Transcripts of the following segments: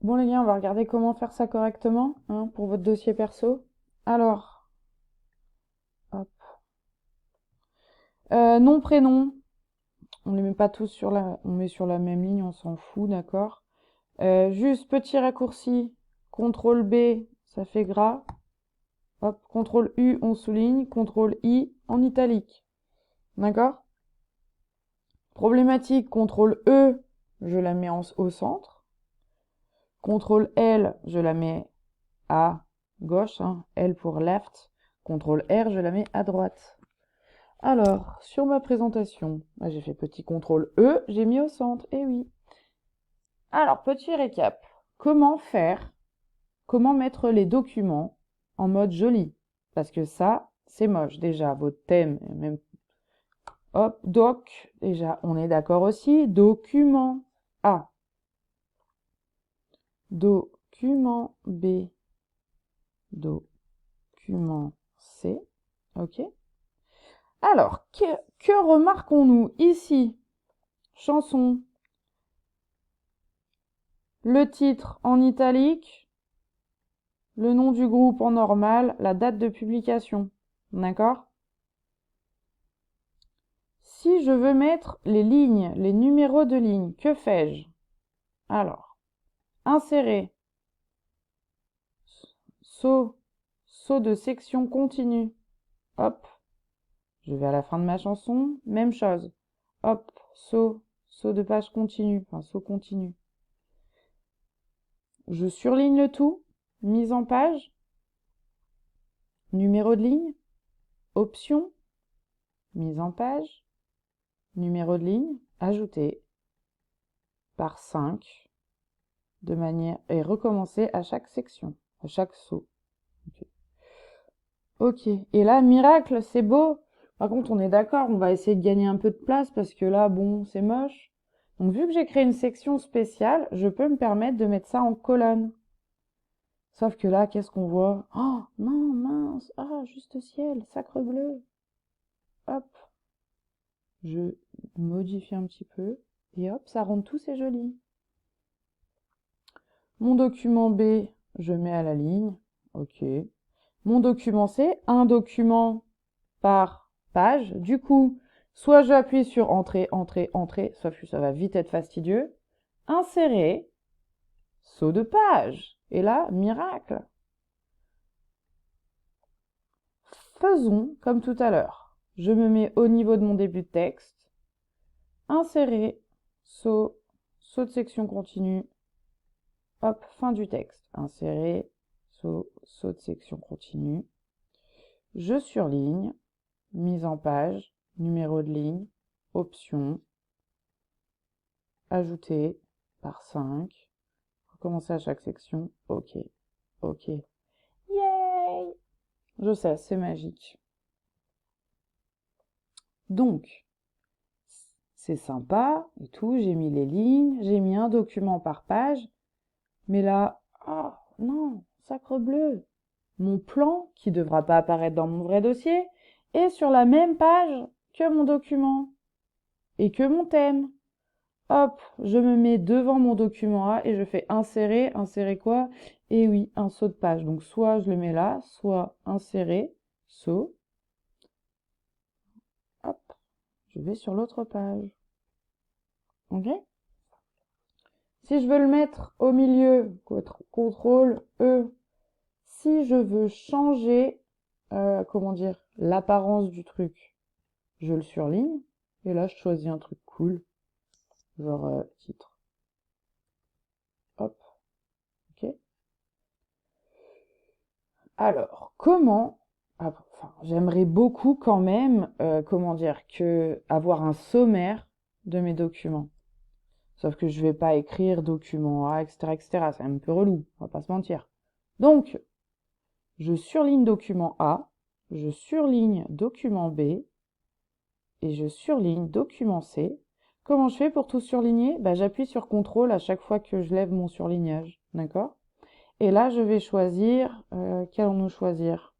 Bon les gars, on va regarder comment faire ça correctement, hein, pour votre dossier perso. Alors, hop. Nom, prénom, on les met pas tous sur on met sur la même ligne, on s'en fout, d'accord. Juste petit raccourci, CTRL B, ça fait gras. Hop, CTRL U, on souligne, CTRL I, en italique. D'accord? Problématique, CTRL E, je la mets au centre. CTRL L, je la mets à gauche, hein, L pour left. CTRL R, je la mets à droite. Alors, sur ma présentation, j'ai fait petit CTRL E, j'ai mis au centre, et oui. Alors, petit récap. Comment mettre les documents en mode joli? Parce que ça, c'est moche. Déjà, votre thème, même, hop, doc, déjà, on est d'accord aussi. Document A. Document B. Document C. OK. Alors, que remarquons-nous ici? Chanson. Le titre en italique, le nom du groupe en normal, la date de publication. D'accord? Si je veux mettre les lignes, les numéros de ligne, que fais-je? Alors, insérer, saut de section continue. Hop, je vais à la fin de ma chanson, même chose. Hop, saut de page continue, enfin saut continu. Je surligne le tout, mise en page, numéro de ligne, option, mise en page, numéro de ligne, ajouter par 5 de manière et recommencer à chaque section, à chaque saut. Ok. Et là, miracle, c'est beau. Par contre, on est d'accord, on va essayer de gagner un peu de place parce que là, bon, c'est moche. Donc, vu que j'ai créé une section spéciale, je peux me permettre de mettre ça en colonne. Sauf que là, qu'est-ce qu'on voit? Oh, non, mince. Ah, juste ciel, sacre bleu. Hop, je modifie un petit peu. Et hop, ça rend tout, c'est joli. Mon document B, je mets à la ligne. Ok. Mon document C, un document par page. Du coup, soit j'appuie sur entrée, entrée, entrée, sauf que ça va vite être fastidieux. Insérer, saut de page. Et là, miracle. Faisons comme tout à l'heure. Je me mets au niveau de mon début de texte. Insérer, saut de section continue. Hop, fin du texte. Insérer, saut de section continue. Je surligne, mise en page, numéro de ligne, option, ajouter par 5, recommencer à chaque section, ok, ok. Yay! Je sais, c'est magique. Donc, c'est sympa et tout, j'ai mis les lignes, j'ai mis un document par page, mais là, oh non, sacre bleu, mon plan, qui ne devra pas apparaître dans mon vrai dossier, est sur la même page que mon document et que mon thème. Hop, je me mets devant mon document A et je fais insérer. Insérer quoi? Et oui, un saut de page. Donc soit je le mets là, soit insérer, saut. Hop, je vais sur l'autre page. Ok? Si je veux le mettre au milieu, CTRL E. Si je veux changer, comment dire, l'apparence du truc, je le surligne. Et là, je choisis un truc cool, genre titre. Hop, ok. Alors, enfin, j'aimerais beaucoup quand même, comment dire, avoir un sommaire de mes documents. Sauf que je vais pas écrire document A, etc., etc. C'est un peu relou, on va pas se mentir. Donc, je surligne document A, je surligne document B, et je surligne document C. Comment je fais pour tout surligner? Bah, j'appuie sur CTRL à chaque fois que je lève mon surlignage, d'accord? Et là, je vais choisir, qu'allons-nous choisir?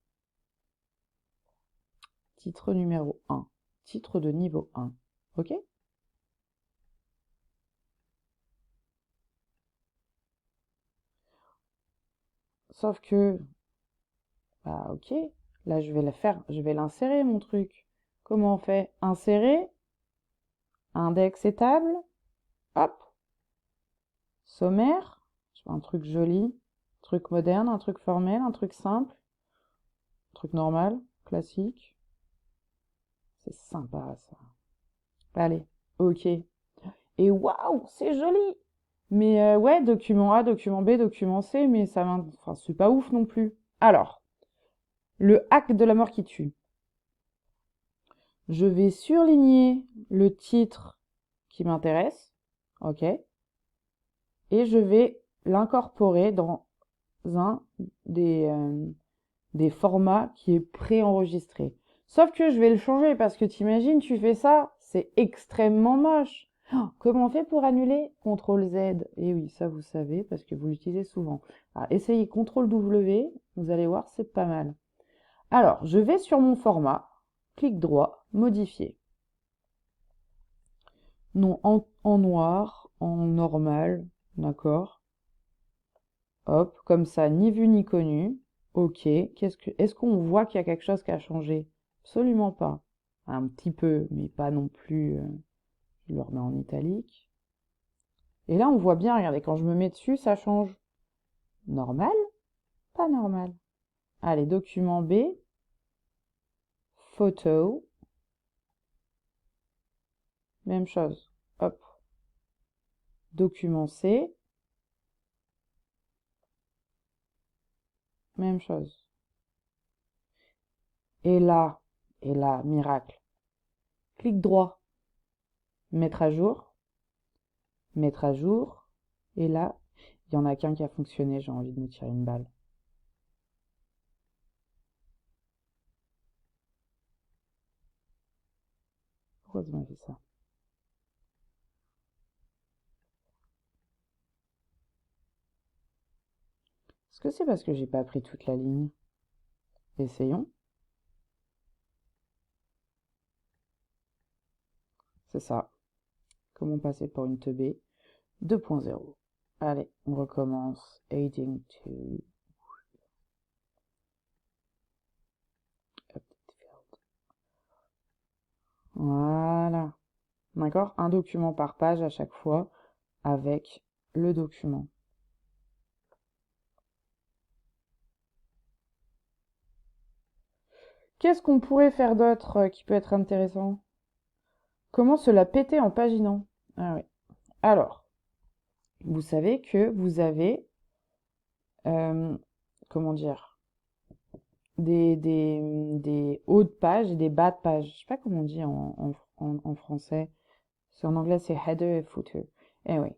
Titre numéro 1. Titre de niveau 1. OK? Sauf que, bah ok, là je vais l'insérer mon truc. Comment on fait? Insérer, index et table, hop, sommaire, je veux un truc joli, un truc moderne, un truc formel, un truc simple, un truc normal, classique. C'est sympa ça. Allez, ok. Et waouh, c'est joli! Mais ouais, document A, document B, document C, mais enfin, c'est pas ouf non plus. Alors, le hack de la mort qui tue. Je vais surligner le titre qui m'intéresse, ok, et je vais l'incorporer dans un des formats qui est préenregistré. Sauf que je vais le changer parce que t'imagines, tu fais ça, c'est extrêmement moche. Oh, comment on fait pour annuler? CTRL Z. Et oui, ça vous savez parce que vous l'utilisez souvent. Alors, essayez CTRL W, vous allez voir, c'est pas mal. Alors, je vais sur mon format, clic droit, modifier. Non, en noir, en normal, d'accord. Hop, comme ça, ni vu ni connu. Ok, est-ce qu'on voit qu'il y a quelque chose qui a changé? Absolument pas. Un petit peu, mais pas non plus. Je le remets en italique. Et là, on voit bien, regardez, quand je me mets dessus, ça change. Normal, pas normal. Allez, document B, photo, même chose. Hop, document C, même chose. Et là, miracle. Clic droit, mettre à jour, mettre à jour. Et là, il y en a qu'un qui a fonctionné, j'ai envie de me tirer une balle. Pourquoi ça m'a fait ça? Est-ce que c'est parce que j'ai pas pris toute la ligne? Essayons. C'est ça. Comment passer pour une teubée? 2.0. Allez, on recommence. Adding to. Voilà. D'accord? Un document par page à chaque fois avec le document. Qu'est-ce qu'on pourrait faire d'autre qui peut être intéressant? Comment se la péter en paginant? Ah oui. Alors, vous savez que vous avez, comment dire, des hauts de page et des bas de page. Je sais pas comment on dit en français. C'est en anglais, c'est header et footer. Anyway.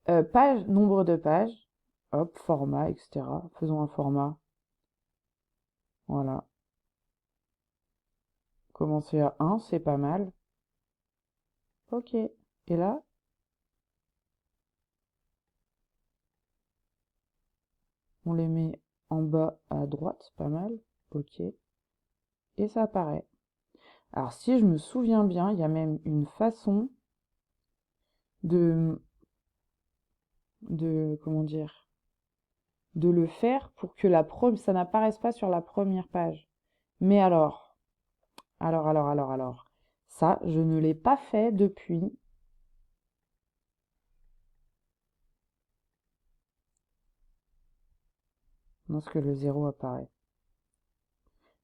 Page, nombre de pages. Hop, format, etc. Faisons un format. Voilà. Commencer à 1, c'est pas mal. Ok. Et là, on les met en bas à droite, pas mal. Ok. Et ça apparaît. Alors, si je me souviens bien, il y a même une façon de, comment dire, de le faire pour que ça n'apparaisse pas sur la première page. Mais alors, ça, je ne l'ai pas fait depuis. Lorsque le 0 apparaît.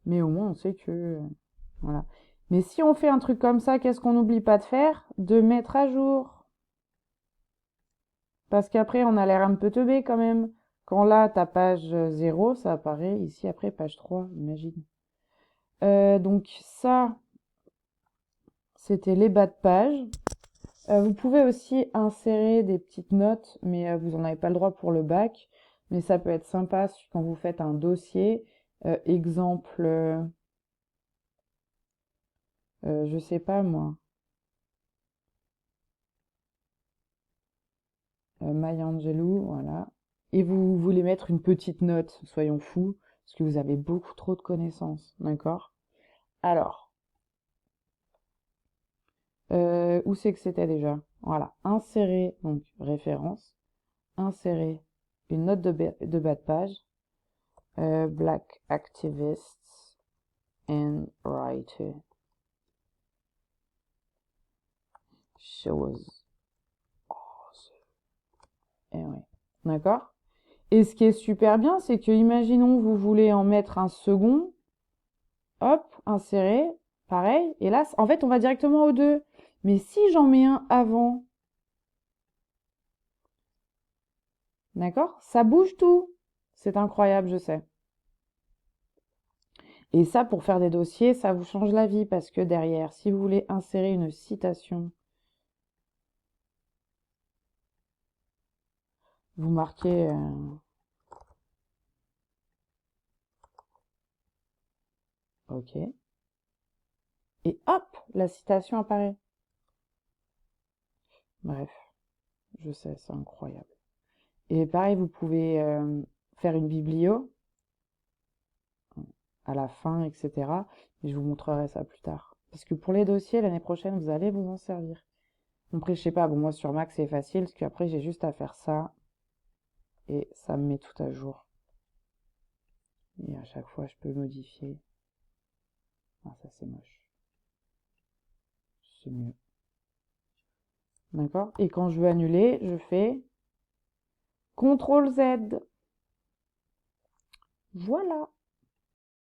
Mais au moins, on sait que... Voilà. Mais si on fait un truc comme ça, qu'est-ce qu'on n'oublie pas de faire? De mettre à jour. Parce qu'après, on a l'air un peu teubé quand même. Quand là, ta page 0, ça apparaît ici après page 3, imagine. Donc ça, c'était les bas de page. Vous pouvez aussi insérer des petites notes, mais vous n'en avez pas le droit pour le bac. Mais ça peut être sympa quand vous faites un dossier. Exemple, je sais pas moi, Maya Angelou, voilà. Et vous voulez mettre une petite note, soyons fous, parce que vous avez beaucoup trop de connaissances, d'accord? Alors, où c'est que c'était déjà? Voilà, insérer, donc référence, insérer une note de bas de page. Black activists and writer shows. Et ouais. D'accord? Et ce qui est super bien, c'est que, imaginons, vous voulez en mettre un second, hop, insérer, pareil, et là, en fait, on va directement aux deux. Mais si j'en mets un avant, d'accord? Ça bouge tout. C'est incroyable, je sais. Et ça, pour faire des dossiers, ça vous change la vie parce que derrière, si vous voulez insérer une citation, vous marquez OK. Et hop, la citation apparaît. Bref, je sais, c'est incroyable. Et pareil, vous pouvez faire une biblio à la fin, etc. Et je vous montrerai ça plus tard. Parce que pour les dossiers, l'année prochaine, vous allez vous en servir. Après, je sais pas, bon, moi sur Mac, c'est facile, parce qu'après, j'ai juste à faire ça. Et ça me met tout à jour. Et à chaque fois, je peux modifier. Ah, ça, c'est moche. C'est mieux. D'accord? Et quand je veux annuler, je fais CTRL Z. Voilà.